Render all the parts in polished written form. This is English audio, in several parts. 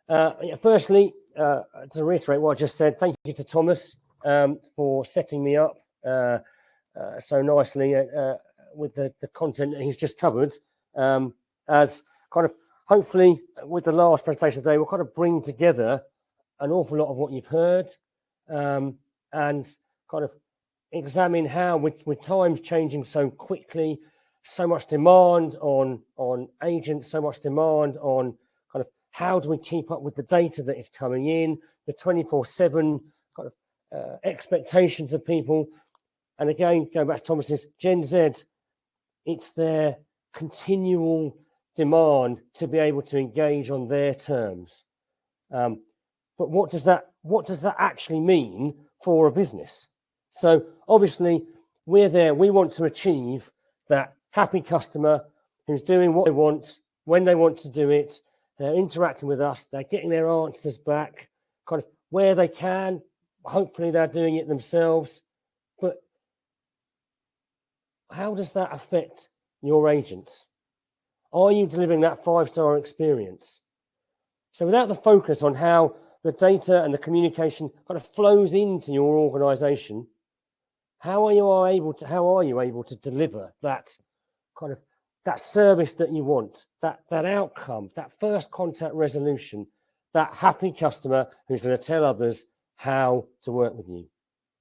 Firstly, to reiterate what I just said, thank you to Thomas for setting me up so nicely with the content that he's just covered. As kind of hopefully with the last presentation today, we'll kind of bring together an awful lot of what you've heard and kind of examine how with times changing so quickly, so much demand on agents, so much demand on kind of how do we keep up with the data that is coming in, the 24/7 kind of expectations of people. And again, going back to Thomas's Gen Z, it's their continual demand to be able to engage on their terms. But what does that actually mean for a business? So obviously we're there, we want to achieve that happy customer who's doing what they want, when they want to do it, they're interacting with us, they're getting their answers back, kind of where they can, hopefully they're doing it themselves. But how does that affect your agents? Are you delivering that 5-star experience? So without the focus on how the data and the communication kind of flows into your organization, how are you able to deliver that kind of that service that you want, that outcome, that first contact resolution, that happy customer who's going to tell others how to work with you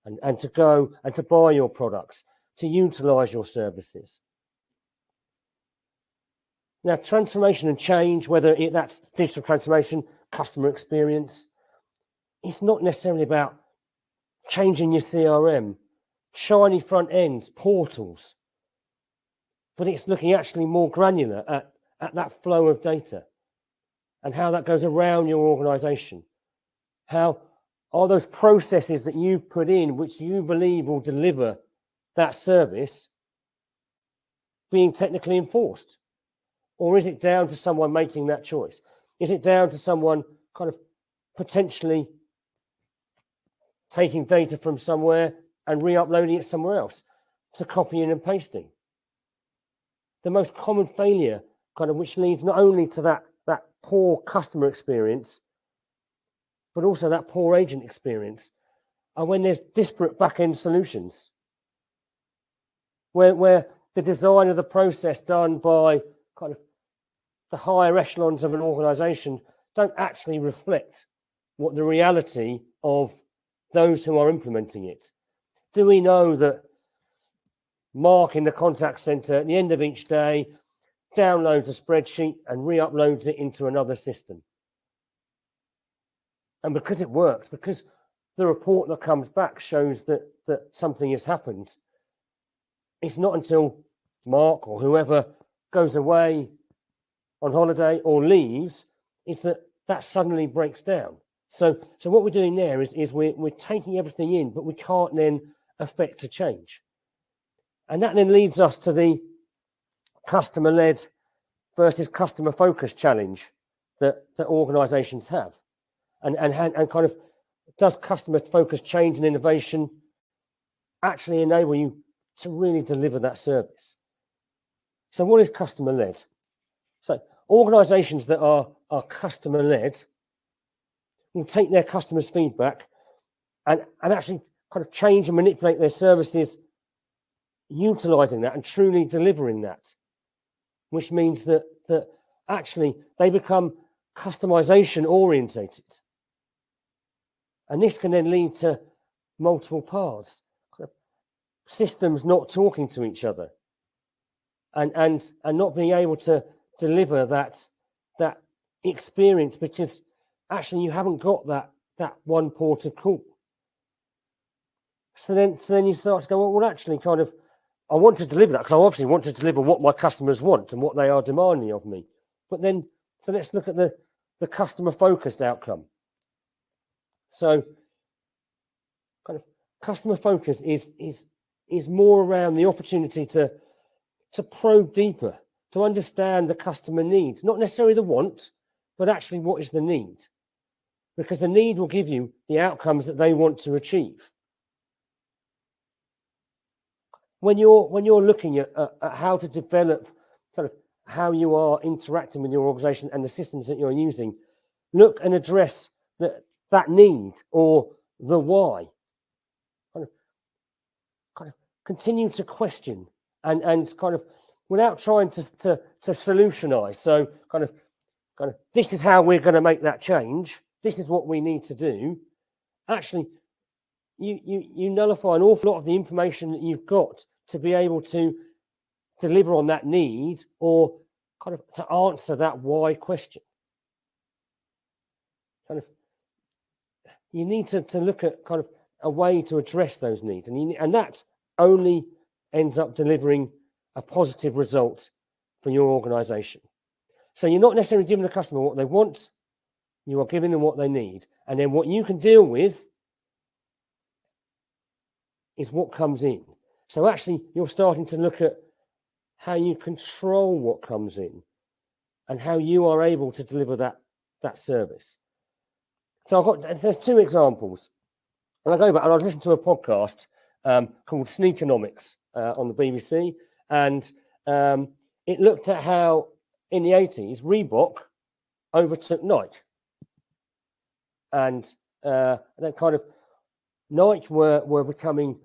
and to go and to buy your products, to utilize your services? Now, transformation and change, whether that's digital transformation, customer experience, it's not necessarily about changing your CRM, shiny front ends, portals, but it's looking actually more granular at that flow of data and how that goes around your organization. How are those processes that you've put in, which you believe will deliver that service, being technically enforced? Or is it down to someone making that choice? Is it down to someone kind of potentially taking data from somewhere and re-uploading it somewhere else, to copying and pasting? The most common failure, kind of, which leads not only to that poor customer experience, but also that poor agent experience, are when there's disparate back-end solutions, where the design of the process done by kind of the higher echelons of an organization don't actually reflect what the reality of those who are implementing it. Do we know that Mark in the contact center at the end of each day downloads a spreadsheet and re-uploads it into another system? And because it works, because the report that comes back shows that something has happened, it's not until Mark or whoever goes away on holiday or leaves, it's that suddenly breaks down. So what we're doing there is we're taking everything in, but we can't then affect a change. And that then leads us to the customer-led versus customer-focused challenge that organizations have. And kind of, does customer-focused change and innovation actually enable you to really deliver that service? So what is customer-led? So organizations that are customer-led will take their customers' feedback and actually kind of change and manipulate their services, utilizing that and truly delivering that, which means that actually they become customization orientated. And this can then lead to multiple paths, kind of systems not talking to each other and not being able to deliver that experience, because actually you haven't got that one port of call. So then you start to go, well actually kind of, I want to deliver that because I obviously want to deliver what my customers want and what they are demanding of me. But then, so let's look at the customer focused outcome. So kind of customer focus is more around the opportunity to probe deeper, to understand the customer need, not necessarily the want, but actually what is the need, because the need will give you the outcomes that they want to achieve. When you're looking at how to develop kind of how you are interacting with your organization and the systems that you're using, look and address that need or the why. Kind of continue to question and kind of without trying to solutionize. So kind of this is how we're going to make that change. This is what we need to do. Actually, you nullify an awful lot of the information that you've got to be able to deliver on that need or kind of to answer that why question. Kind of, you need to look at kind of a way to address those needs, and that only ends up delivering a positive result for your organization. So you're not necessarily giving the customer what they want, you are giving them what they need. And then what you can deal with is what comes in. So actually, you're starting to look at how you control what comes in and how you are able to deliver that service. So there's two examples. And I go back and I was listening to a podcast called Sneakonomics on the BBC, and it looked at how in the 80s Reebok overtook Nike, and that kind of Nike were becoming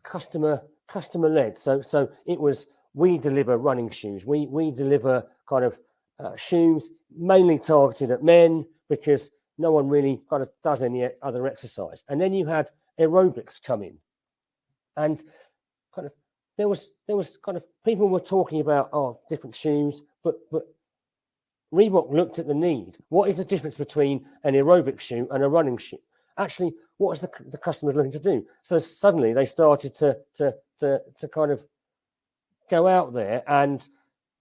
customer led. So it was, we deliver running shoes, we deliver kind of shoes mainly targeted at men because no one really kind of does any other exercise. And then you had aerobics come in, and kind of there was kind of people were talking about different shoes, but Reebok looked at the need. What is the difference between an aerobic shoe and a running shoe? Actually, what is the customers looking to do? So suddenly they started to kind of go out there and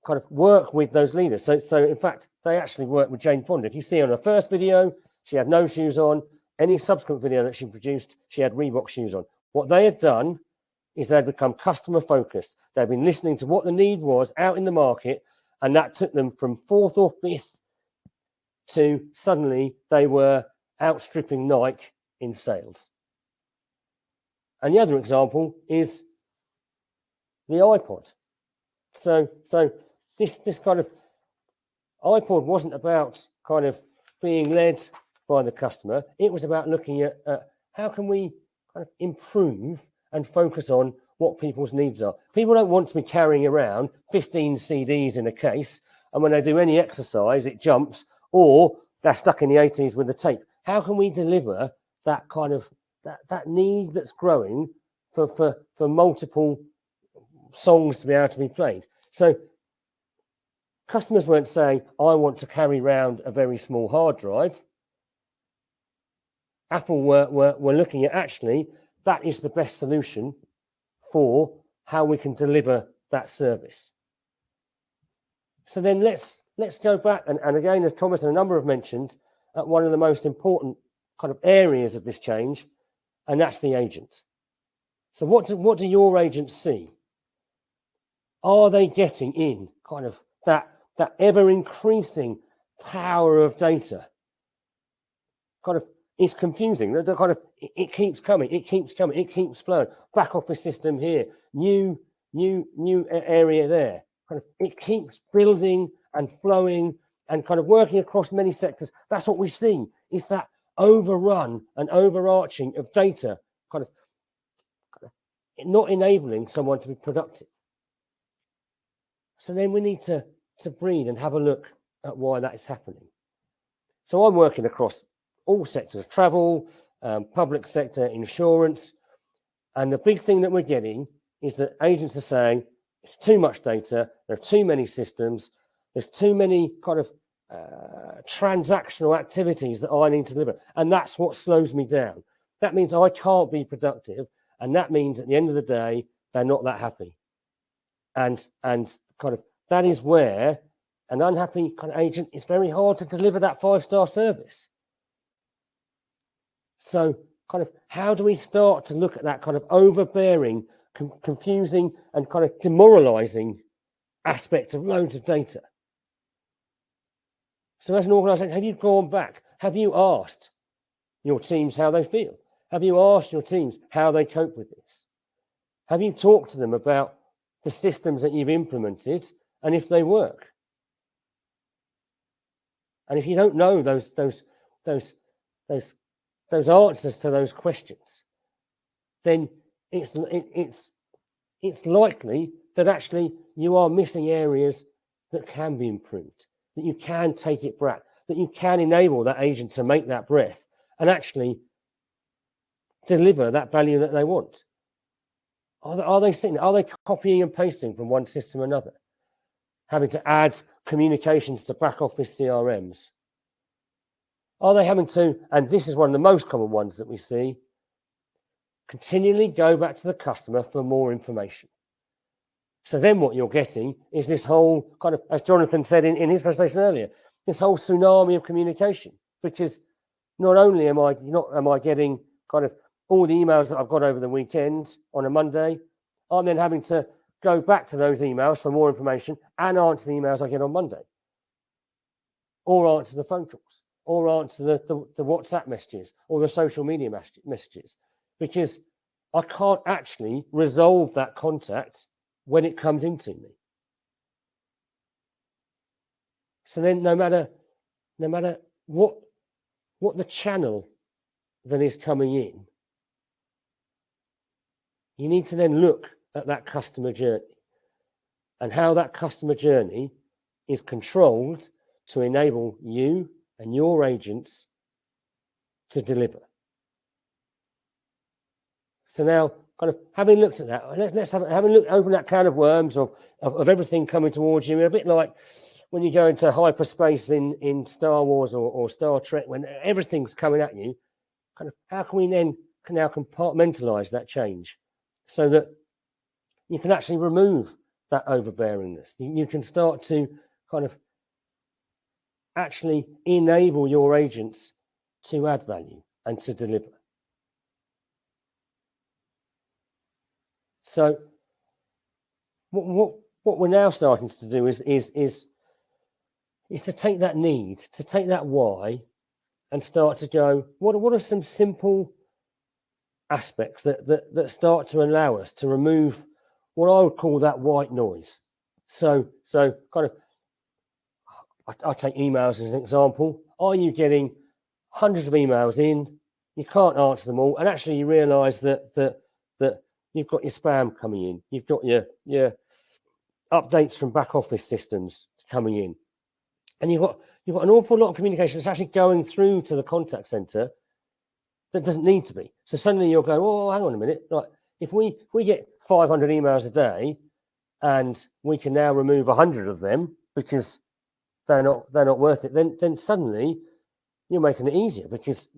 kind of work with those leaders. So in fact, they actually worked with Jane Fonda. If you see on her first video, she had no shoes on. Any subsequent video that she produced, she had Reebok shoes on. What they had done is they had become customer focused. They'd been listening to what the need was out in the market, and that took them from fourth or fifth to suddenly they were outstripping Nike in sales. And the other example is the iPod. So this kind of iPod wasn't about kind of being led by the customer. It was about looking at how can we kind of improve and focus on what people's needs are. People don't want to be carrying around 15 CDs in a case, and when they do any exercise, it jumps, or they're stuck in the 80s with the tape. How can we deliver that kind of that need that's growing for multiple songs to be able to be played? So customers weren't saying, I want to carry around a very small hard drive. Apple were looking at, actually, that is the best solution for how we can deliver that service. So then let's go back, and again, as Thomas and a number have mentioned, at one of the most important kind of areas of this change, and that's the agent. So what do your agents see? Are they getting in kind of that ever increasing power of data? Kind of, it's confusing. The kind of it keeps coming, it keeps flowing. Back office system here, new area there. Kind of, it keeps building and flowing and kind of working across many sectors. That's what we see. Is that overrun and overarching of data, kind of not enabling someone to be productive. So then we need to breathe and have a look at why that is happening. So I'm working across all sectors: travel, public sector, insurance. And the big thing that we're getting is that agents are saying it's too much data, there are too many systems, there's too many kind of transactional activities that I need to deliver. And that's what slows me down. That means I can't be productive. And that means at the end of the day, they're not that happy. And kind of that is where an unhappy kind of agent, it's very hard to deliver that 5-star service. So kind of how do we start to look at that kind of overbearing, confusing and kind of demoralizing aspect of loads of data? So as an organization, have you gone back? Have you asked your teams how they feel? Have you asked your teams how they cope with this? Have you talked to them about the systems that you've implemented and if they work? And if you don't know those answers to those questions, then it's likely that actually you are missing areas that can be improved, that you can take it back, that you can enable that agent to make that breath and actually deliver that value that they want. Are they copying and pasting from one system to another, having to add communications to back office CRMs? Are they having to, and this is one of the most common ones that we see, continually go back to the customer for more information? So then what you're getting is this whole kind of, as Jonathan said in his presentation earlier, this whole tsunami of communication, because not only am I getting kind of all the emails that I've got over the weekend on a Monday, I'm then having to go back to those emails for more information and answer the emails I get on Monday, or answer the phone calls, or answer the WhatsApp messages or the social media messages, because I can't actually resolve that contact when it comes into me. So then no matter what the channel that is coming in, you need to then look at that customer journey and how that customer journey is controlled to enable you and your agents to deliver. So now, kind of having looked at that, let's open that can of worms of everything coming towards you. A bit like when you go into hyperspace in Star Wars or Star Trek, when everything's coming at you. Kind of how can we then now compartmentalize that change so that you can actually remove that overbearingness? You can start to kind of actually enable your agents to add value and to deliver. So what we're now starting to do is to take that need, to take that why, and start to go, what are some simple aspects that start to allow us to remove what I would call that white noise. So kind of, I'll take emails as an example. Are you getting hundreds of emails in? You can't answer them all, and actually you realise that you've got your spam coming in. You've got your updates from back office systems coming in, and you've got an awful lot of communication that's actually going through to the contact center that doesn't need to be. So suddenly you're going, oh, hang on a minute. Like if we get 500 emails a day, and we can now remove 100 of them because they're not worth it, then suddenly you're making it easier, because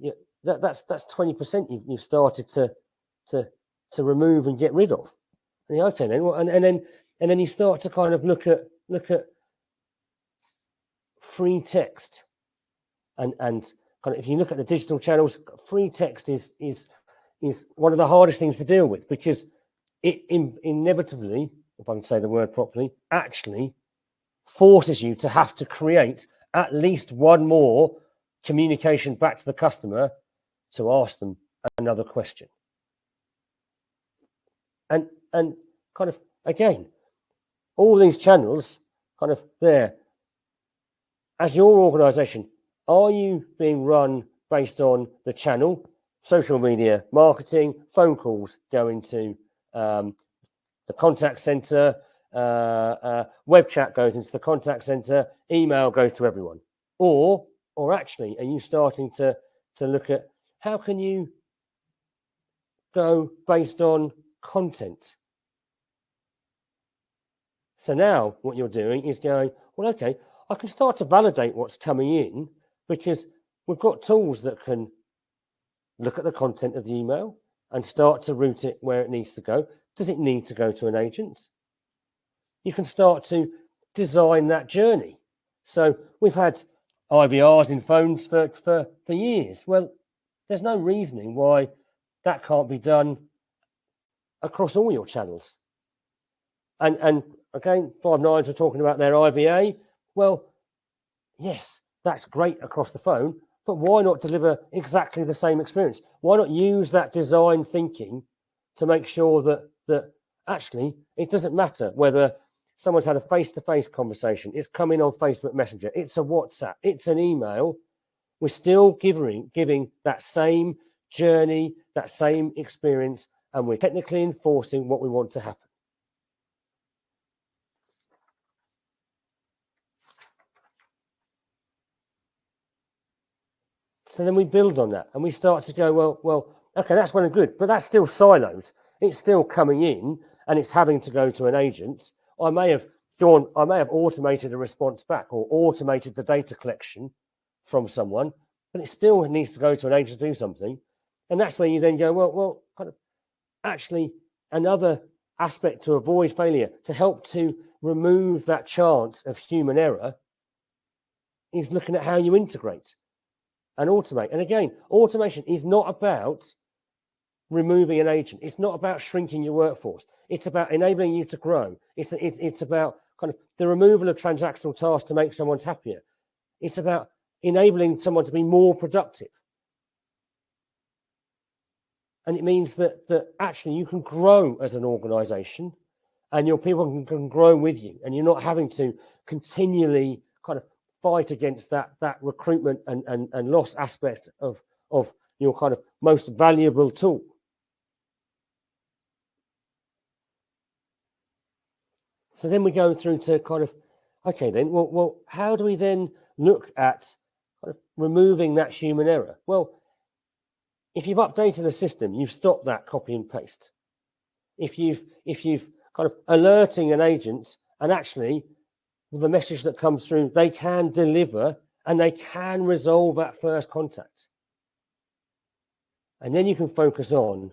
that's 20% you've started to remove and get rid of. And okay, then, well, and then you start to kind of look at free text, and kind of, if you look at the digital channels, free text is one of the hardest things to deal with, because it inevitably, if I can say the word properly, actually forces you to have to create at least one more communication back to the customer to ask them another question. And kind of, again, all these channels kind of there. As your organization, are you being run based on the channel, social media, marketing, phone calls going to the contact center, web chat goes into the contact center, email goes to everyone? Or actually, are you starting to look at how can you go based on content? So now what you're doing is going, well, okay, I can start to validate what's coming in, because we've got tools that can look at the content of the email and start to route it where it needs to go. Does it need to go to an agent? You can start to design that journey. So we've had IVRs in phones for years. Well, there's no reasoning why that can't be done across all your channels. And again, 5.9s are talking about their IVA. Well, yes, that's great across the phone, but why not deliver exactly the same experience? Why not use that design thinking to make sure that actually it doesn't matter whether someone's had a face-to-face conversation, it's coming on Facebook Messenger, it's a WhatsApp, it's an email, we're still giving that same journey, that same experience, and we're technically enforcing what we want to happen. So then we build on that and we start to go, well, okay, that's well and good, but that's still siloed. It's still coming in and it's having to go to an agent. I may have automated a response back or automated the data collection from someone, but it still needs to go to an agent to do something. And that's where you then go, well, kind of actually another aspect to avoid failure, to help to remove that chance of human error, is looking at how you integrate and automate. And again, automation is not about removing an agent. It's not about shrinking your workforce. It's about enabling you to grow. It's about kind of the removal of transactional tasks to make someone happier. It's about enabling someone to be more productive. And it means that actually you can grow as an organization and your people can grow with you, and you're not having to continually kind of fight against that recruitment and loss aspect of your kind of most valuable tool. So then we go through to kind of, okay, then, well, how do we then look at kind of removing that human error? Well, if you've updated a system, you've stopped that copy and paste. If you've kind of alerting an agent, and actually the message that comes through, they can deliver and they can resolve that first contact. And then you can focus on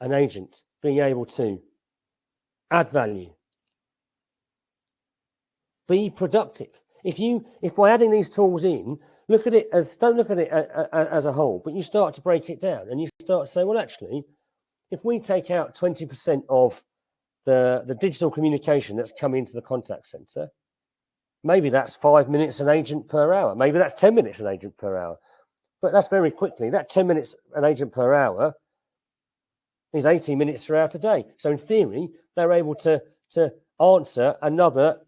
an agent being able to add value, be productive. If by adding these tools in, don't look at it as a whole, but you start to break it down and you start to say, well, actually, if we take out 20% of the digital communication that's coming into the contact center, maybe that's 5 minutes an agent per hour. Maybe that's 10 minutes an agent per hour. But that's very quickly. That 10 minutes an agent per hour is 80 minutes throughout a day. So in theory, they're able to answer another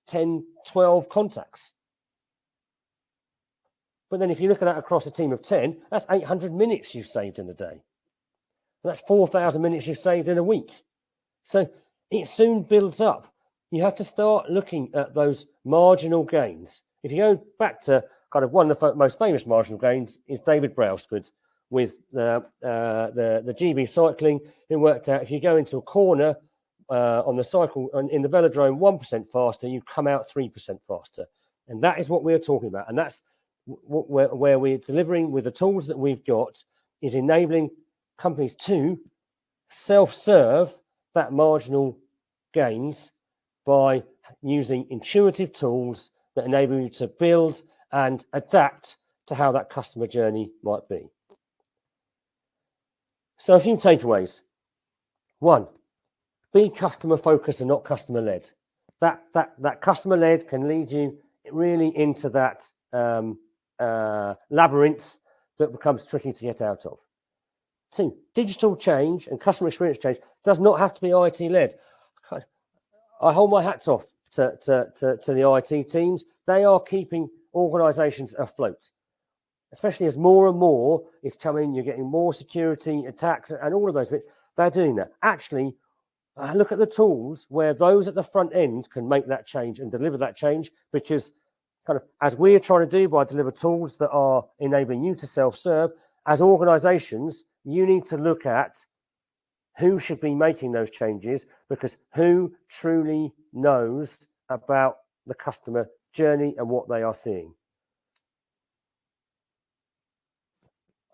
10, 12 contacts. But then if you look at that across a team of 10, that's 800 minutes you've saved in a day. That's 4,000 minutes you've saved in a week. So it soon builds up. You have to start looking at those marginal gains. If you go back to kind of one of the most famous marginal gains is David Brailsford with the GB cycling, who worked out if you go into a corner on the cycle in the velodrome 1% faster, you come out 3% faster. And that is what we're talking about. And that's where we're delivering with the tools that we've got, is enabling companies to self-serve that marginal gains by using intuitive tools that enable you to build and adapt to how that customer journey might be. So a few takeaways. One, be customer focused and not customer led. That customer led can lead you really into that labyrinth that becomes tricky to get out of. Two, digital change and customer experience change does not have to be IT led. I hold my hats off to the IT teams. They are keeping organizations afloat, especially as more and more is coming. You're getting more security attacks and all of those bits. They're doing that. Actually, look at the tools where those at the front end can make that change and deliver that change, because kind of as we're trying to do by deliver tools that are enabling you to self-serve, as organizations, you need to look at who should be making those changes, because who truly knows about the customer journey and what they are seeing.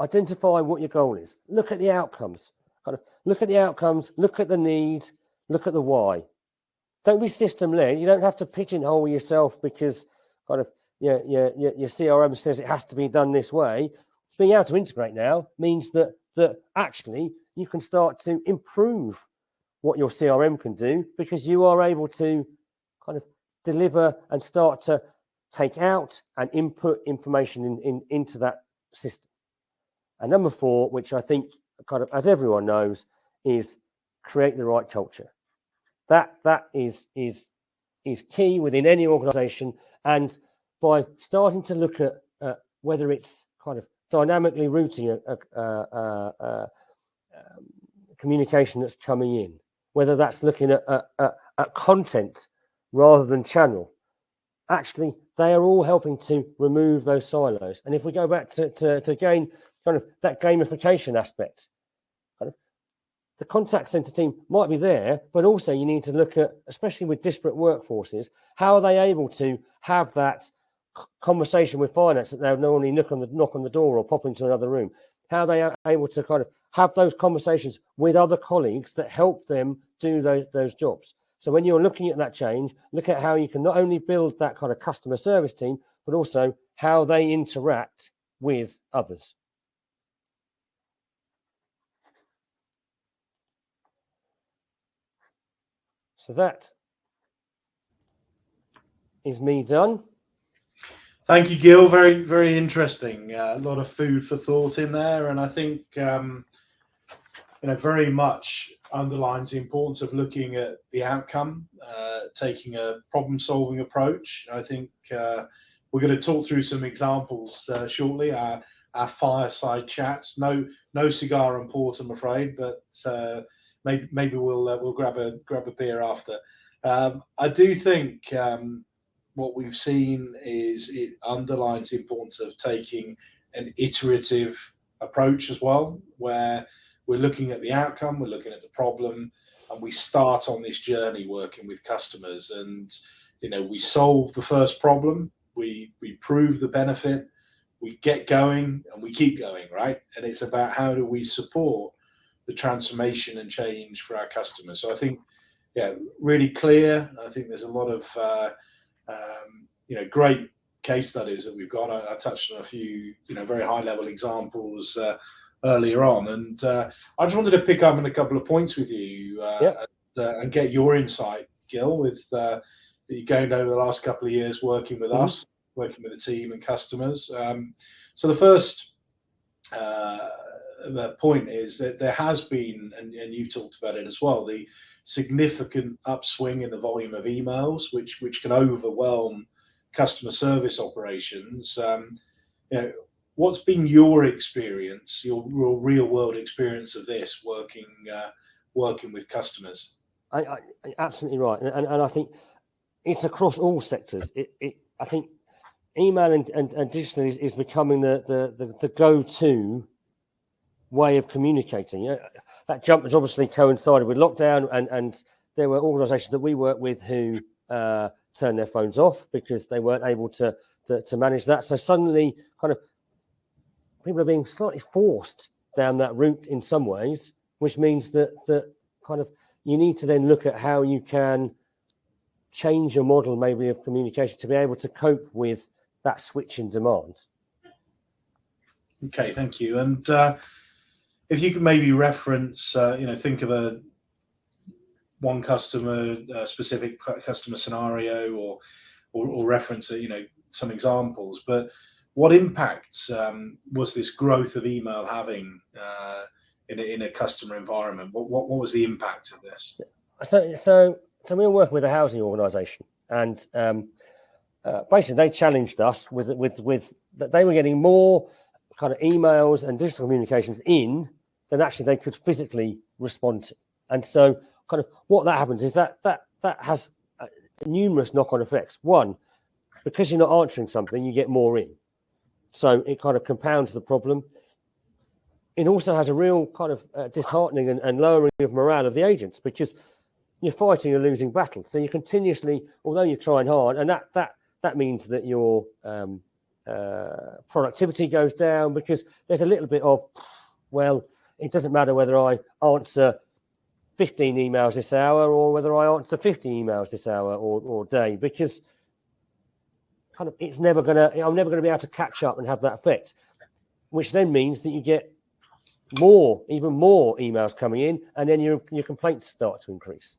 Identify what your goal is. Look at the outcomes. Look at the outcomes, look at the need, look at the why. Don't be system-led. You don't have to pigeonhole yourself because kind of your CRM says it has to be done this way. Being able to integrate now means that actually you can start to improve what your CRM can do, because you are able to kind of deliver and start to take out and input information into that system. And number 4, which I think kind of, as everyone knows, is create the right culture. That is key within any organisation, and by starting to look at whether it's kind of dynamically routing a communication that's coming in, whether that's looking at content rather than channel, actually they are all helping to remove those silos. And if we go back to again kind of that gamification aspect, kind of the contact center team might be there, but also you need to look at, especially with disparate workforces, how are they able to have that conversation with finance that they'll normally knock on the door or pop into another room? How they are able to kind of have those conversations with other colleagues that help them do those jobs. So when you're looking at that change, look at how you can not only build that kind of customer service team, but also how they interact with others. So that is me done. Thank you, Gil. Very, very interesting. A lot of food for thought in there, and I think very much underlines the importance of looking at the outcome, taking a problem-solving approach. I think we're going to talk through some examples shortly. Our fireside chats. No cigar and port, I'm afraid, but maybe we'll grab a beer after. I do think what we've seen is it underlines the importance of taking an iterative approach as well, where we're looking at the outcome, we're looking at the problem, and we start on this journey working with customers. And we solve the first problem, we prove the benefit, we get going, and we keep going, right? And it's about how do we support the transformation and change for our customers. So I think, really clear. I think there's a lot of great case studies that we've got. I touched on a few, very high-level examples earlier on, and I just wanted to pick up on a couple of points with you and get your insight, Gil, with you going over the last couple of years working with us, working with the team and customers. So the first point is that there has been, and you've talked about it as well, the significant upswing in the volume of emails, which can overwhelm customer service operations. What's been your experience, your real world experience of this working with customers? I absolutely right, and I think it's across all sectors. I think email and digital is becoming the go-to way of communicating. That jump has obviously coincided with lockdown, and there were organisations that we work with who turned their phones off because they weren't able to manage that. So suddenly, kind of, people are being slightly forced down that route in some ways, which means that kind of you need to then look at how you can change your model maybe of communication to be able to cope with that switch in demand. Okay, thank you. And if you could maybe reference, think of one customer, specific customer scenario, or reference, some examples. But what impact was this growth of email having in a customer environment? What was the impact of this? So we were working with a housing organisation, and basically they challenged us with that they were getting more kind of emails and digital communications in than actually they could physically respond to. And so kind of what that happens is that has numerous knock-on effects. One, because you're not answering something, you get more in. So it kind of compounds the problem. It also has a real kind of disheartening and lowering of morale of the agents, because you're fighting a losing battle. So you continuously, although you're trying hard, and that means that your productivity goes down, because there's a little bit of, well, it doesn't matter whether I answer 15 emails this hour or whether I answer 50 emails this hour or day, because kind of I'm never going to be able to catch up and have that effect, which then means that you get even more emails coming in, and then your complaints start to increase.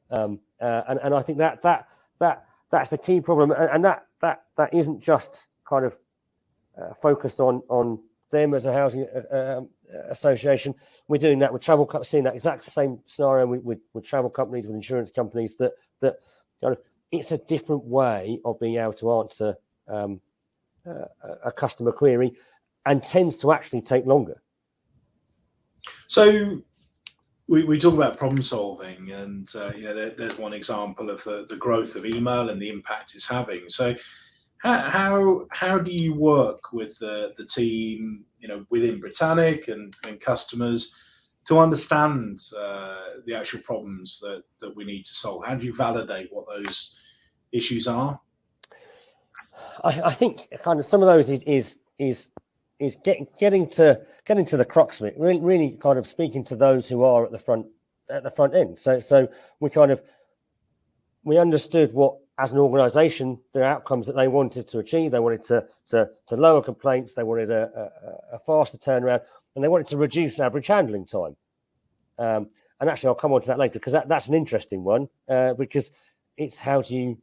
And I think that's the key problem, and that isn't just kind of focused on them as a housing association. We're doing that with travel companies, seeing that exact same scenario with travel companies, with insurance companies. That kind of, it's a different way of being able to answer a customer query, and tends to actually take longer. So we talk about problem solving, and there's one example of the growth of email and the impact it's having. So how do you work with the team, within Britannic and customers to understand the actual problems that we need to solve? How do you validate what those issues are? I think kind of some of those is getting to the crux of it. Really kind of speaking to those who are at the front end. So we understood what, as an organisation, the outcomes that they wanted to achieve. They wanted to lower complaints. They wanted a faster turnaround, and they wanted to reduce average handling time. And actually, I'll come on to that later, because that's an interesting one, because it's how do you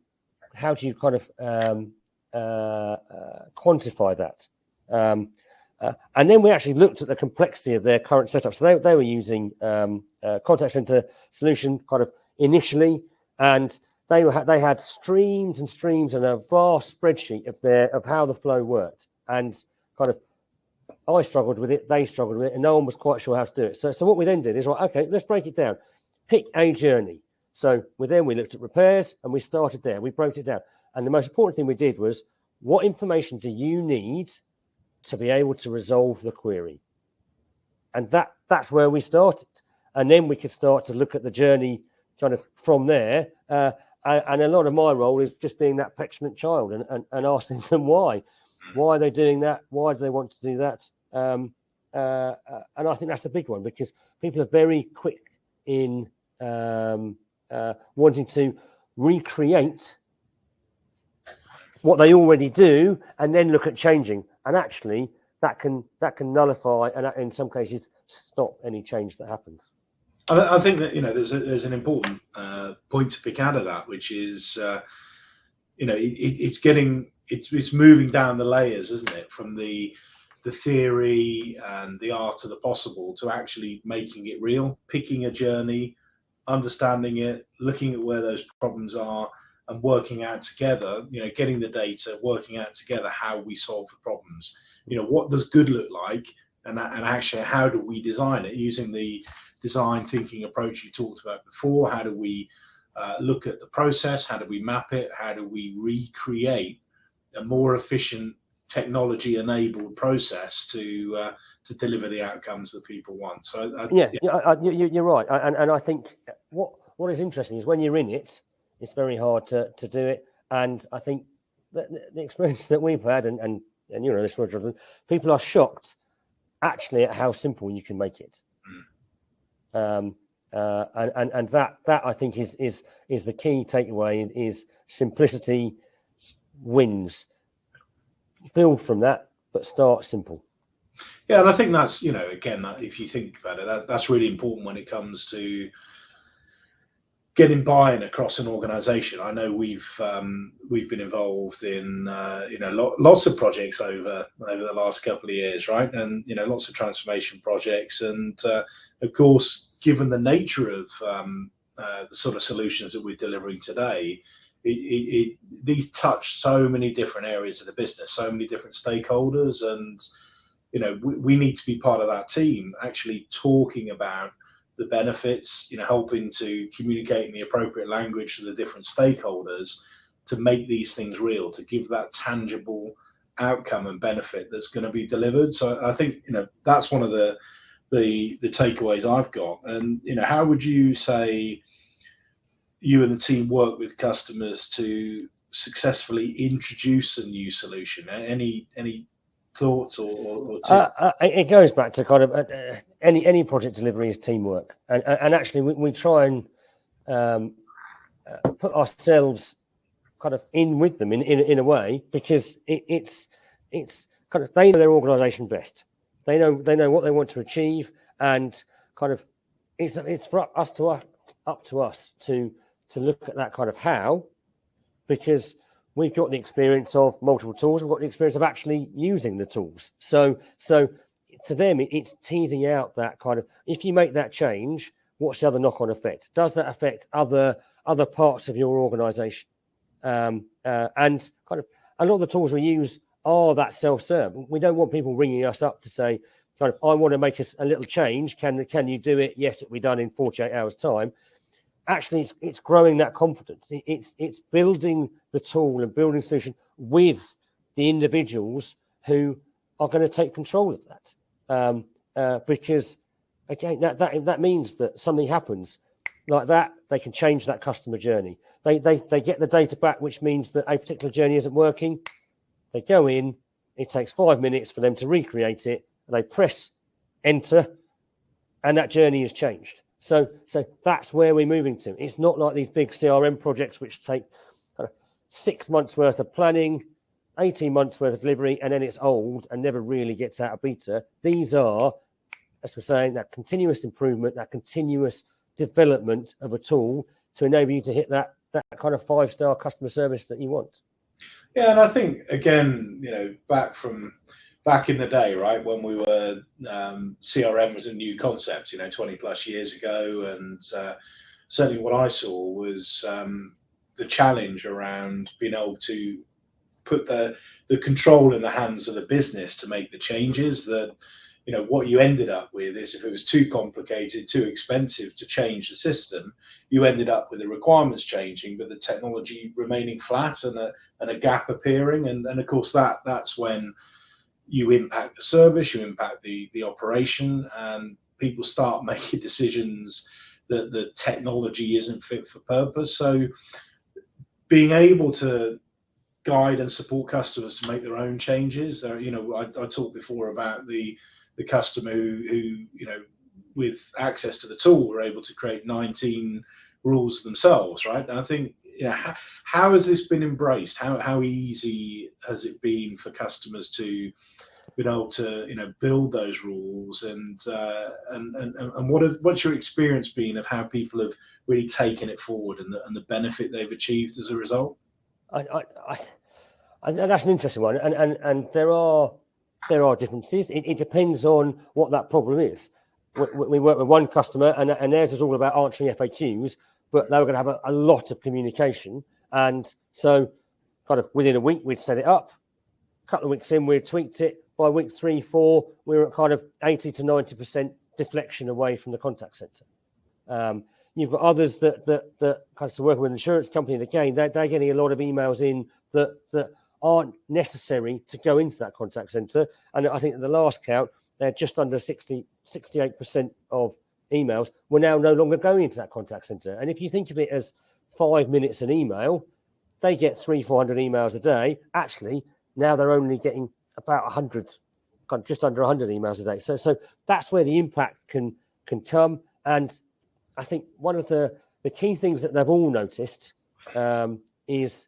kind of quantify that. And then we actually looked at the complexity of their current setup. So they were using contact center solution kind of initially, and they had streams and streams and a vast spreadsheet of how the flow worked. And kind of I struggled with it, they struggled with it, and no one was quite sure how to do it. So what we then did is, okay, let's break it down. Pick a journey. So we looked at repairs, and we started there. We broke it down. And the most important thing we did was, what information do you need to be able to resolve the query? And that's where we started. And then we could start to look at the journey kind of from there. And a lot of my role is just being that petulant child and asking them why. Why are they doing that? Why do they want to do that? And I think that's the big one, because people are very quick in wanting to recreate what they already do and then look at changing. And actually, that can nullify and in some cases stop any change that happens. I think that there's an important point to pick out of that, which is it's moving down the layers, isn't it, from the theory and the art of the possible to actually making it real, picking a journey, understanding it, looking at where those problems are, and working out together, getting the data, working out together how we solve the problems. What does good look like, and actually how do we design it using the design thinking approach you talked about before? How do we look at the process? How do we map it? How do we recreate a more efficient technology-enabled process to deliver the outcomes that people want? So you're right, and I think what is interesting is when you're in it, it's very hard to do it. And I think that the experience that we've had, and this, Roger, people are shocked actually at how simple you can make it. And that I think is the key takeaway, is simplicity wins. Build from that, but start simple. Yeah, and I think that's, again, if you think about it, that's really important when it comes to getting buy-in across an organization. I know we've been involved in lots of projects over the last couple of years, right? And lots of transformation projects, and of course, given the nature of the sort of solutions that we're delivering today, these touch so many different areas of the business, so many different stakeholders, and we need to be part of that team, actually talking about the benefits, helping to communicate in the appropriate language to the different stakeholders to make these things real, to give that tangible outcome and benefit that's going to be delivered. So I think that's one of the takeaways I've got. And how would you say you and the team work with customers to successfully introduce a new solution? Any thoughts or tips? It goes back to kind of any project delivery is teamwork, and actually we try and put ourselves kind of in with them in a way, because it's kind of, they know their organisation best. They know what they want to achieve, and kind of it's for up to us to look at that kind of how, because we've got the experience of multiple tools. We've got the experience of actually using the tools. So to them, it's teasing out that kind of, if you make that change, what's the other knock-on effect? Does that affect other parts of your organization? And kind of a lot of the tools we use are that self-serve. We don't want people ringing us up to say, kind of, I want to make a little change. Can you do it? Yes, it'll be done in 48 hours time. Actually, it's growing that confidence. It's building the tool and building solution with the individuals who are going to take control of that. Because again, that means that something happens like that, they can change that customer journey. They get the data back, which means that a particular journey isn't working. They go in, it takes 5 minutes for them to recreate it, and they press enter, and that journey is changed. So that's where we're moving to. It's not like these big CRM projects which take 6 months worth of planning, 18 months worth of delivery, and then it's old and never really gets out of beta. These are, as we're saying, that continuous improvement, that continuous development of a tool to enable you to hit that kind of 5-star customer service that you want. Yeah, and I think, again, back in the day, right, when we were CRM was a new concept, 20 plus years ago, and certainly what I saw was the challenge around being able to put the control in the hands of the business to make the changes. That what you ended up with is, if it was too complicated, too expensive to change the system, you ended up with the requirements changing, but the technology remaining flat and a gap appearing. And of course, that's when you impact the service, you impact the operation, and people start making decisions that the technology isn't fit for purpose. So being able to guide and support customers to make their own changes. There, I talked before about the customer who with access to the tool were able to create 19 rules themselves, right? And I think, how has this been embraced? How easy has it been for customers to be able to build those rules, and what's your experience been of how people have really taken it forward and the benefit they've achieved as a result? That's an interesting one, and there are differences. It depends on what that problem is. We work with one customer, and theirs is all about answering FAQs, but they were going to have a lot of communication, and so kind of within a week we'd set it up. A couple of weeks in, we'd tweaked it. By week 3, 4, we were at kind of 80 to 90% deflection away from the contact center. You've got others that kind of working with an insurance company, and again, they're getting a lot of emails in that aren't necessary to go into that contact center. And I think at the last count, they're just under 68% of emails were now no longer going into that contact center. And if you think of it as 5 minutes an email, they get 300-400 emails a day. Actually, now they're only getting about 100, just under 100 emails a day. So that's where the impact can come. And I think one of the key things that they've all noticed is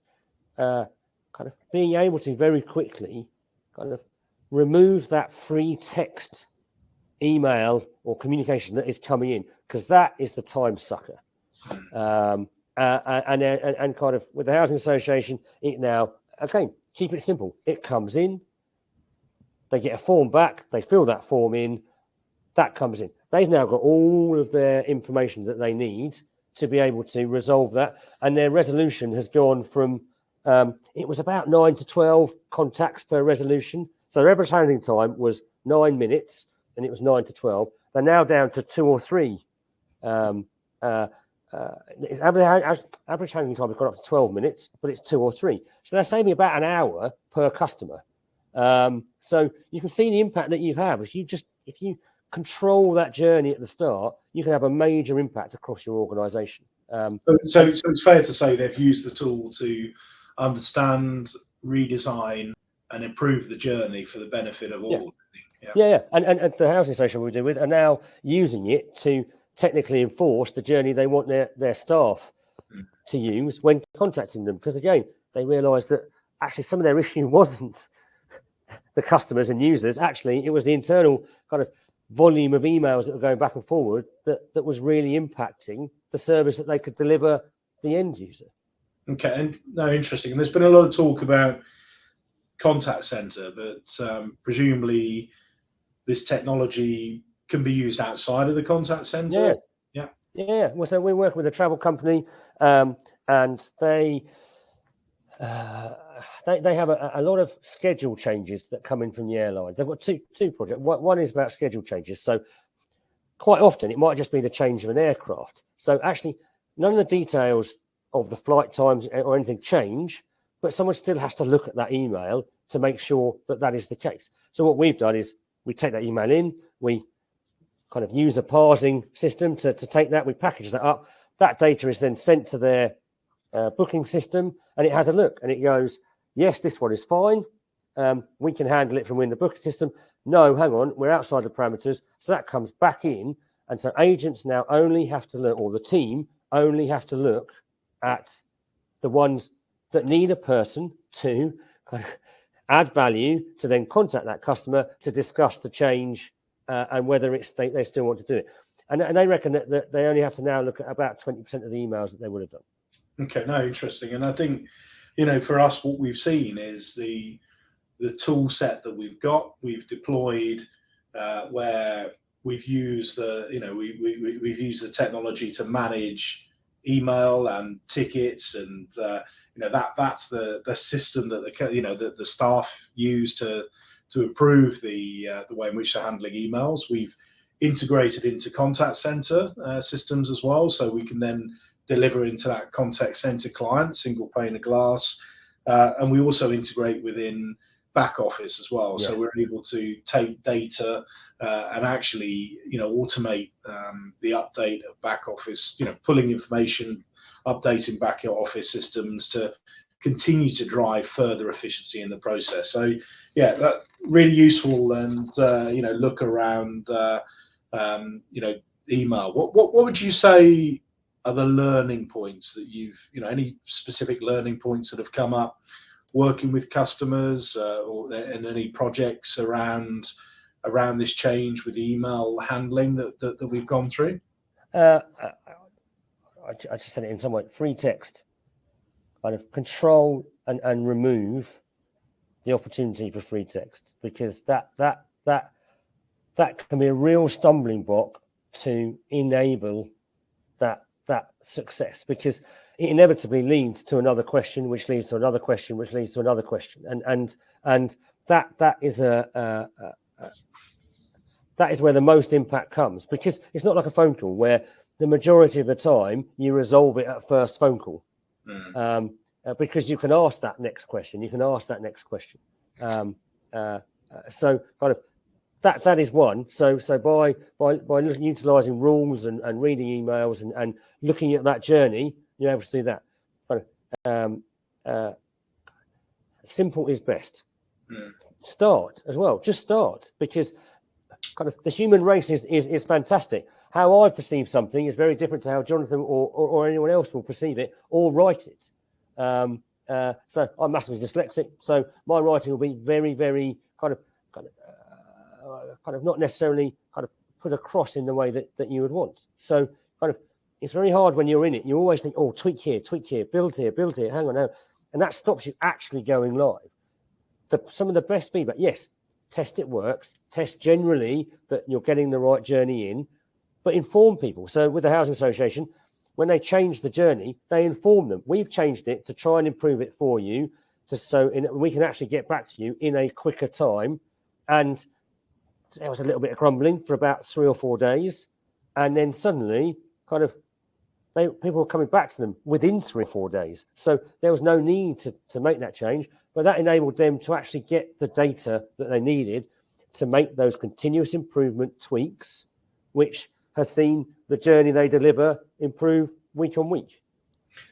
kind of being able to very quickly kind of remove that free text email or communication that is coming in, because that is the time sucker. And kind of with the housing association, it now, again, keep it simple. It comes in, they get a form back, they fill that form in, that comes in. They've now got all of their information that they need to be able to resolve that. And their resolution has gone from, it was about 9 to 12 contacts per resolution. So their average handling time was 9 minutes, and it was 9 to 12. They're now down to 2 or 3. Average handling time has gone up to 12 minutes, but it's 2 or 3. So they're saving about an hour per customer. So you can see the impact that you have. If you control that journey at the start, you can have a major impact across your organization. So it's fair to say they've used the tool to understand, redesign, and improve the journey for the benefit of all. Yeah. And the housing association we deal with are now using it to technically enforce the journey they want their staff to use when contacting them. Because again, they realise that actually some of their issue wasn't the customers and users. Actually, it was the internal kind of volume of emails that were going back and forward that was really impacting the service that they could deliver the end user. Okay, and no, interesting. And there's been a lot of talk about contact center, but presumably this technology can be used outside of the contact center. Yeah. Well, so we work with a travel company, and they have a lot of schedule changes that come in from the airlines. They've got two projects. One is about schedule changes. So quite often it might just be the change of an aircraft. So actually, none of the details of the flight times or anything change, but someone still has to look at that email to make sure that that is the case. So what we've done is we take that email in, we kind of use a parsing system to take that, we package that up. That data is then sent to their booking system, and it has a look, and it goes, yes, this one is fine. We can handle it from within the booking system. No, hang on, we're outside the parameters. So that comes back in, and so agents now only have to look, or the team only have to look at the ones that need a person to kind of add value to then contact that customer to discuss the change and whether it's they still want to do it. And they reckon that they only have to now look at about 20% of the emails that they would have done. Okay, no, interesting. And I think, for us, what we've seen is the tool set that we've deployed, where we've used we've used the technology to manage email and tickets, and that's the system that the staff use to improve the way in which they're handling emails. We've integrated into contact center systems as well, so we can then deliver into that contact center client, single pane of glass, and we also integrate within back office as well. Yeah. So we're able to take data and actually, automate the update of back office, pulling information, updating back office systems to continue to drive further efficiency in the process. So yeah, that really useful. And look around email. What would you say are the learning points that any specific learning points that have come up working with customers, and any projects around this change with email handling that we've gone through? I just said it in some way. Free text, kind of control and remove the opportunity for free text, because that can be a real stumbling block to enable that success, because it inevitably leads to another question, which leads to another question, which leads to another question, and that is that is where the most impact comes, because it's not like a phone call where the majority of the time you resolve it at first phone call, because you can ask that next question, so kind of that is one. So by utilizing rules and reading emails and looking at that journey, you're able to do that. But simple is best. Start as well. Just start, because kind of the human race is fantastic. How I perceive something is very different to how Jonathan or anyone else will perceive it or write it. So I'm massively dyslexic, so my writing will be very, very kind of not necessarily kind of put across in the way that you would want. So kind of it's very hard when you're in it. You always think, oh, tweak here, build here, hang on now. And that stops you actually going live. Some of the best feedback, yes, test it works, test generally that you're getting the right journey in, but inform people. So with the Housing Association, when they change the journey, they inform them. We've changed it to try and improve it for you, we can actually get back to you in a quicker time. And there was a little bit of grumbling for about 3 or 4 days, and then suddenly kind of people were coming back to them within 3 or 4 days. So there was no need to make that change, but that enabled them to actually get the data that they needed to make those continuous improvement tweaks, which has seen the journey they deliver improve week on week.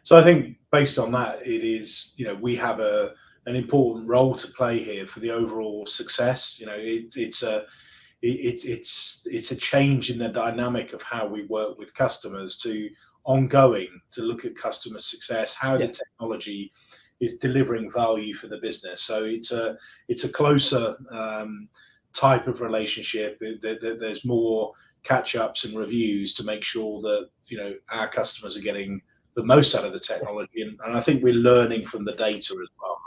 So I think based on that, it is, we have an important role to play here for the overall success. It's a change in the dynamic of how we work with customers to ongoing to look at customer success, how the technology is delivering value for the business. So it's a closer type of relationship. There's more catch-ups and reviews to make sure that our customers are getting the most out of the technology, and I think we're learning from the data as well.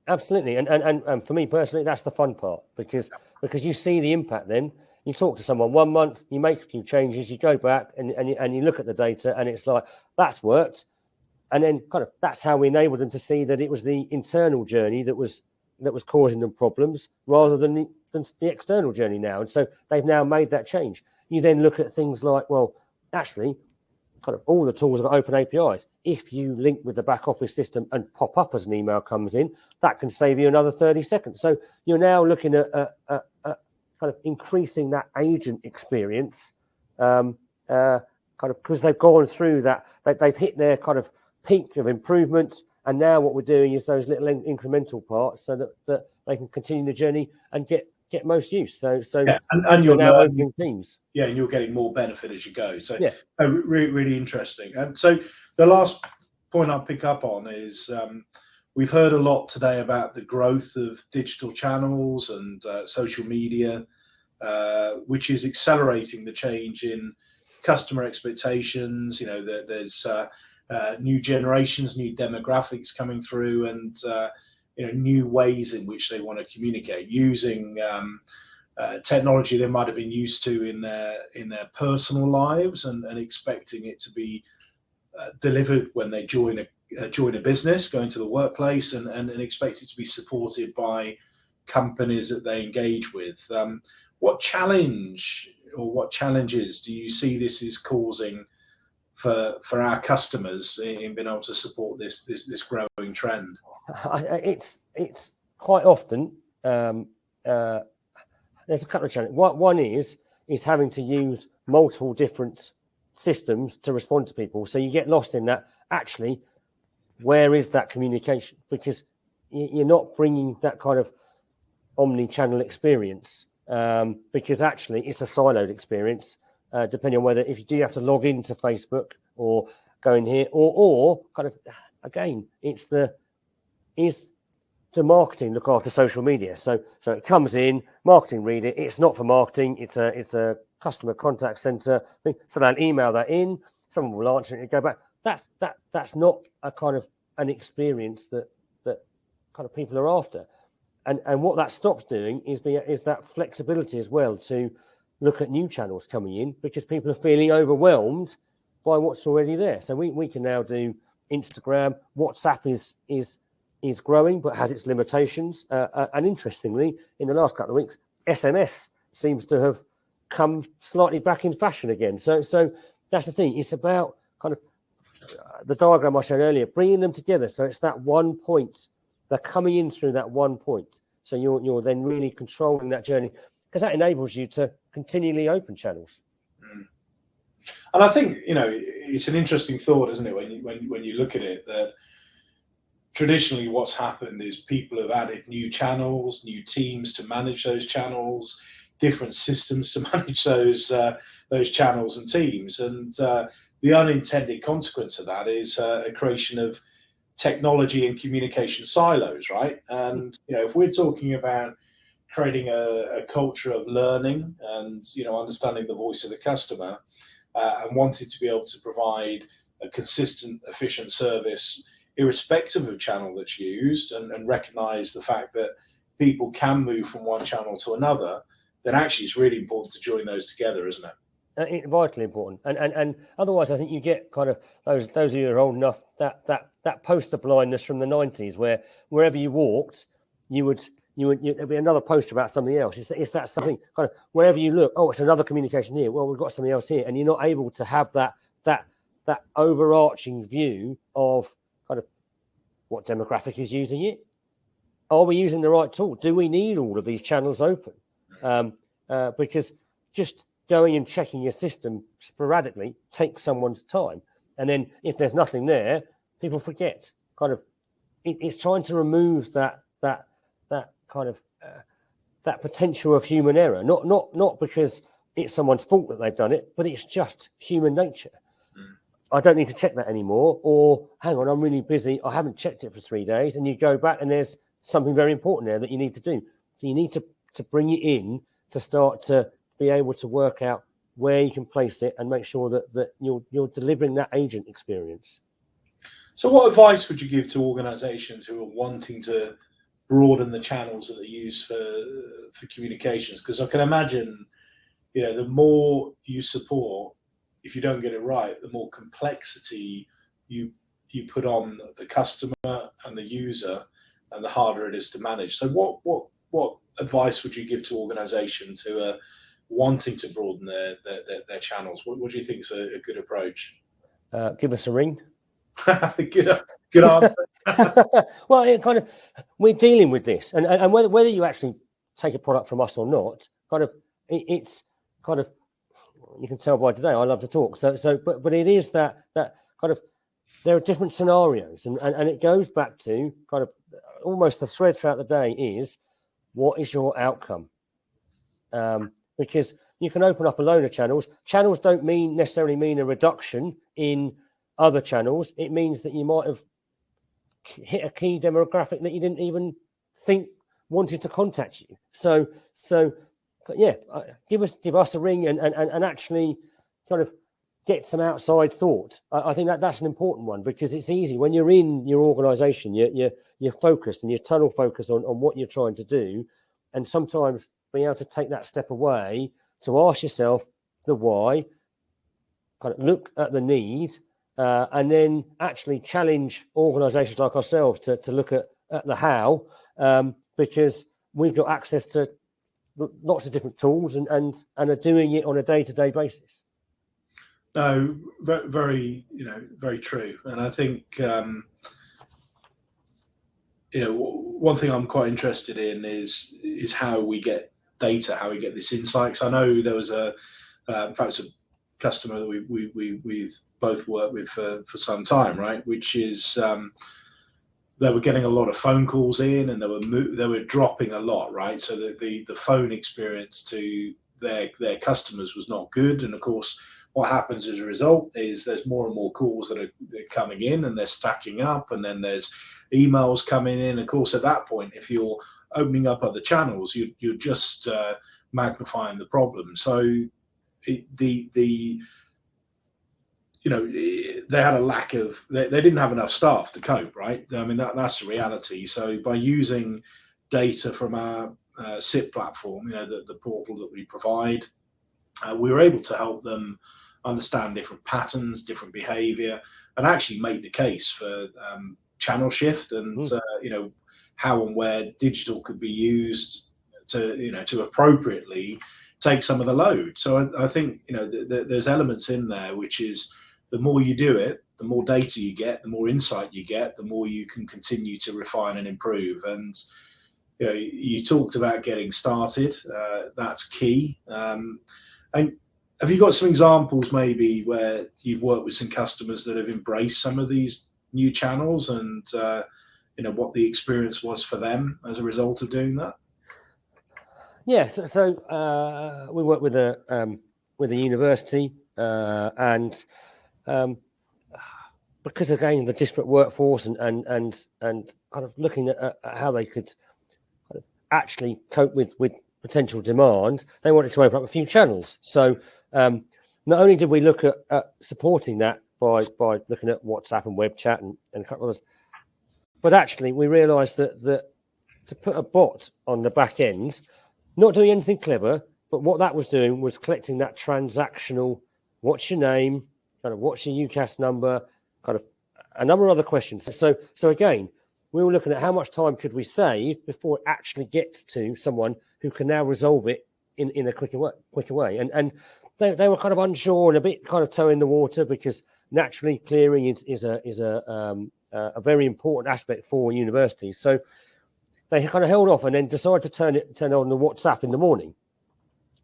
Absolutely, and for me personally, that's the fun part, because you see the impact. Then you talk to someone 1 month, you make a few changes, you go back and you look at the data, and it's like, that's worked, and then kind of that's how we enabled them to see that it was the internal journey that was causing them problems, rather than the external journey now. And so they've now made that change. You then look at things like, well, actually, kind of all the tools have got open APIs. If you link with the back office system and pop up as an email comes in, that can save you another 30 seconds. So you're now looking at kind of increasing that agent experience, kind of because they've gone through that, they've hit their kind of peak of improvement, and now what we're doing is those little incremental parts, so that they can continue the journey and get most use. So yeah, and you're now opening teams. Yeah, and you're getting more benefit as you go. So yeah, really, really interesting. And so the last point I'll pick up on is we've heard a lot today about the growth of digital channels and social media, which is accelerating the change in customer expectations. You know, there's new generations, new demographics coming through, and you know, new ways in which they want to communicate using technology they might have been used to in their personal lives, and expecting it to be delivered when they join a business, go into the workplace, and expect it to be supported by companies that they engage with. What challenge or what challenges do you see this is causing for our customers in being able to support this growing trend? It's quite often there's a couple of challenges. One is having to use multiple different systems to respond to people. So you get lost in that. Actually, where is that communication? Because you're not bringing that kind of omni-channel experience, because actually it's a siloed experience, depending on whether, if you do have to log into Facebook or go in here, or kind of, again, it's to marketing look after social media. So it comes in, marketing read it. It's not for marketing. It's a customer contact center thing. So they'll email that in. Someone will answer it and go back. That's not a kind of an experience that kind of people are after. And what that stops doing is that flexibility as well, to look at new channels coming in, because people are feeling overwhelmed by what's already there. So we can now do Instagram. WhatsApp is growing, but has its limitations. And interestingly, in the last couple of weeks, SMS seems to have come slightly back in fashion again. So that's the thing. It's about kind of the diagram I showed earlier, bringing them together. So it's that one point. They're coming in through that one point. So you're then really controlling that journey, because that enables you to continually open channels. And I think, you know, it's an interesting thought, isn't it, when you look at it, that traditionally what's happened is people have added new channels, new teams to manage those channels, different systems to manage those channels and teams. And the unintended consequence of that is a creation of technology and communication silos, right? And, you know, if we're talking about creating a culture of learning and, you know, understanding the voice of the customer, and wanting to be able to provide a consistent, efficient service, irrespective of channel that's used, and recognize the fact that people can move from one channel to another, then actually it's really important to join those together, isn't it? Vitally important. And otherwise, I think you get kind of those of you who are old enough, that poster blindness from the 90s, where wherever you walked, there'd be another poster about something else. It's that something kind of wherever you look, oh, it's another communication here. Well, we've got something else here, and you're not able to have that overarching view of kind of what demographic is using it. Are we using the right tool? Do we need all of these channels open? Because just going and checking your system sporadically takes someone's time, and then if there's nothing there, people forget. Kind of, it's trying to remove that kind of that potential of human error. Not because it's someone's fault that they've done it, but it's just human nature. I don't need to check that anymore. Or hang on, I'm really busy. I haven't checked it for 3 days, and you go back and there's something very important there that you need to do. So you need to bring it in to start to be able to work out where you can place it and make sure that you're delivering that agent experience. So what advice would you give to organizations who are wanting to broaden the channels that are used for communications? Because I can imagine, the more you support, if you don't get it right, the more complexity you put on the customer and the user, and the harder it is to manage. So what advice would you give to organizations who are wanting to broaden their channels? What do you think is a good approach? Give us a ring. Good answer. Well, we're dealing with this, and whether you actually take a product from us or not, it's you can tell by today I love to talk. But it is that there are different scenarios, and it goes back to almost the thread throughout the day is, what is your outcome? Because you can open up a load of channels. Channels don't necessarily mean a reduction in other channels. It means that you might have hit a key demographic that you didn't even think wanted to contact you. So yeah, give us a ring and actually get some outside thought. I think that's an important one, because it's easy when you're in your organization, you're focused and you're tunnel focused on what you're trying to do, and sometimes being able to take that step away to ask yourself the why, look at the need, and then actually challenge organizations like ourselves to look at the how, because we've got access to lots of different tools and are doing it on a day-to-day basis. No, very, very true. And I think, one thing I'm quite interested in is how we get data, how we get this insights. I know there was in fact, it's a customer that we've both worked with for some time, right? Which is, they were getting a lot of phone calls in, and they were dropping a lot, right? So the phone experience to their customers was not good, and of course, what happens as a result is there's more and more calls that are coming in, and they're stacking up, and then there's emails coming in. Of course, at that point, if you're opening up other channels, you're just magnifying the problem. So they had a lack of, they didn't have enough staff to cope, right? I mean, that's the reality. So by using data from our SIP platform, the portal that we provide, we were able to help them understand different patterns, different behavior, and actually make the case for channel shift and how and where digital could be used to appropriately take some of the load. So I think there's elements in there which is, the more you do it, the more data you get, the more insight you get, the more you can continue to refine and improve. And you talked about getting started. That's key. And have you got some examples maybe where you've worked with some customers that have embraced some of these new channels, and what the experience was for them as a result of doing that? Yeah, so we work with a university, and because again the disparate workforce and looking at how they could actually cope with potential demand, they wanted to open up a few channels. So not only did we look at supporting that by looking at WhatsApp and web chat and a couple of others, but actually we realised that to put a bot on the back end, not doing anything clever, but what that was doing was collecting that transactional, what's your name, what's your UCAS number, a number of other questions. So again, we were looking at how much time could we save before it actually gets to someone who can now resolve it in a quicker way. And they were unsure and a bit toe in the water, because naturally clearing is a very important aspect for universities. So they held off and then decided to turn on the WhatsApp in the morning.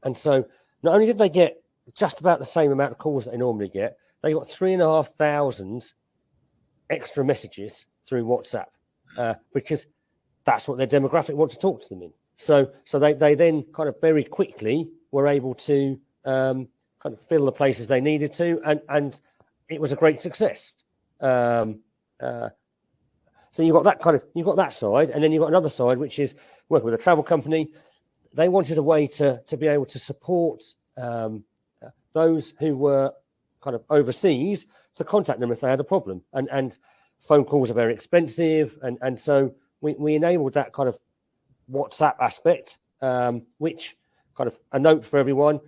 And so not only did they get just about the same amount of calls that they normally get, they got 3,500 extra messages through WhatsApp, because that's what their demographic wants to talk to them in. So they then very quickly were able to fill the places they needed to, and it was a great success. So you've got that side, and then you've got another side, which is working with a travel company. They wanted a way to be able to support those who were overseas to contact them if they had a problem. And phone calls are very expensive, and so we enabled that kind of WhatsApp aspect, which kind of a note for everyone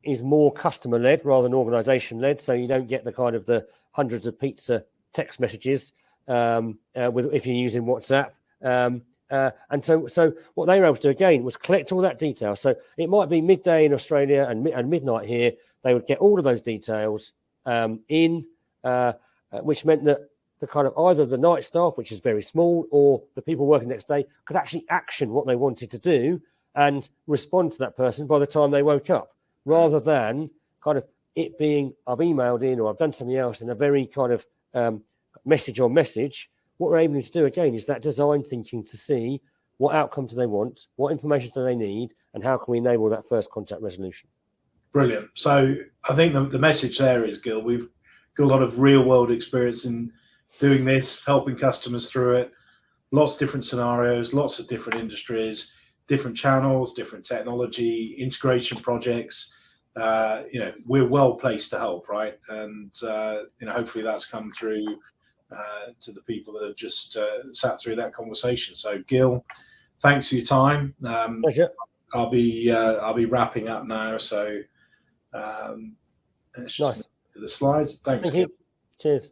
is more customer led rather than organization led. So you don't get the kind of the hundreds of pizza text messages if you're using WhatsApp. And so what they were able to do again was collect all that detail. So it might be midday in Australia and midnight here. They would get all of those details which meant that the kind of either the night staff, which is very small, or the people working next day could actually action what they wanted to do and respond to that person by the time they woke up, rather than kind of it being I've emailed in or I've done something else in a very kind of message on message. What we're able to do again is that design thinking to see what outcome do they want, what information do they need, and how can we enable that first contact resolution. Brilliant. So I think the message there is, Gil, we've got a lot of real world experience in doing this, helping customers through it. Lots of different scenarios, lots of different industries, different channels, different technology, integration projects. We're well placed to help, right? And hopefully that's come through to the people that have just sat through that conversation. So, Gil, thanks for your time. Pleasure. I'll be wrapping up now. So, let's just nice. the slides. Thanks, Thank you. Gil. Cheers.